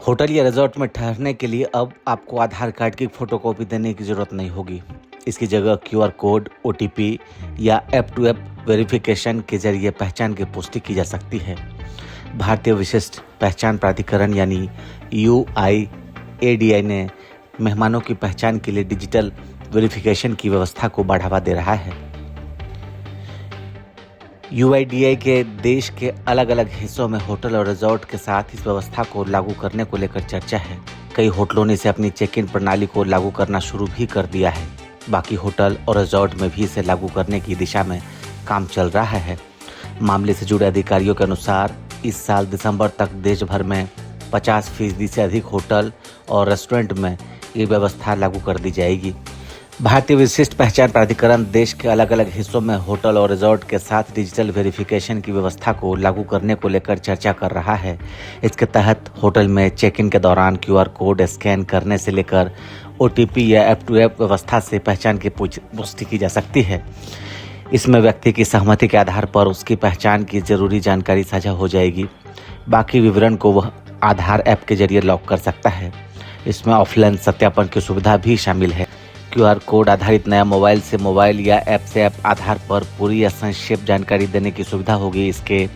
Hotel या resort में ठहरने के लिए अब आपको आधार कार्ड की फोटोकॉपी देने की ज़रूरत नहीं होगी। इसकी जगह क्यूआर कोड, ओटीपी या ऐप टू ऐप वेरिफिकेशन के जरिए पहचान की पुष्टि की जा सकती है। भारतीय विशिष्ट पहचान प्राधिकरण यानी यूआईएडीआई ने मेहमानों की पहचान के लिए डिजिटल वेरिफिकेशन की व्यवस्था को बढ़ावा दे रहा है। यूआईडीआई के देश के अलग अलग हिस्सों में होटल और रिजॉर्ट के साथ इस व्यवस्था को लागू करने को लेकर चर्चा है। कई होटलों ने इसे अपनी चेक इन प्रणाली को लागू करना शुरू भी कर दिया है। बाकी होटल और रिजॉर्ट में भी इसे लागू करने की दिशा में काम चल रहा है। मामले से जुड़े अधिकारियों के अनुसार इस साल दिसंबर तक देश भर में 50% से अधिक होटल और रेस्टोरेंट में ये व्यवस्था लागू कर दी जाएगी। भारतीय विशिष्ट पहचान प्राधिकरण देश के अलग अलग हिस्सों में होटल और रिजॉर्ट के साथ डिजिटल वेरिफिकेशन की व्यवस्था को लागू करने को लेकर चर्चा कर रहा है। इसके तहत होटल में चेक इन के दौरान क्यूआर कोड स्कैन करने से लेकर ओटीपी या ऐप टू ऐप व्यवस्था से पहचान की पुष्टि की जा सकती है। इसमें व्यक्ति की सहमति के आधार पर उसकी पहचान की जरूरी जानकारी साझा हो जाएगी। बाकी विवरण को वह आधार ऐप के जरिए लॉक कर सकता है। इसमें ऑफलाइन सत्यापन की सुविधा भी शामिल है। क्यूआर कोड आधारित नया मोबाइल से मोबाइल या ऐप से ऐप आधार पर पूरी या संक्षेप जानकारी देने की सुविधा होगी। इसके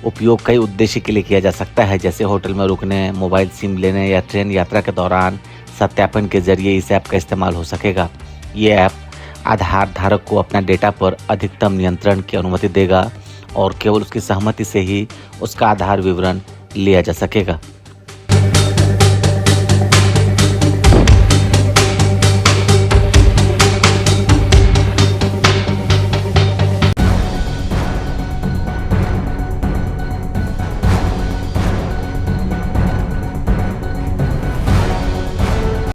उपयोग कई उद्देश्य के लिए किया जा सकता है, जैसे होटल में रुकने, मोबाइल सिम लेने या ट्रेन यात्रा के दौरान सत्यापन के जरिए इस ऐप का इस्तेमाल हो सकेगा। ये ऐप आधार धारक को अपना डेटा पर अधिकतम नियंत्रण की अनुमति देगा और केवल उसकी सहमति से ही उसका आधार विवरण लिया जा सकेगा।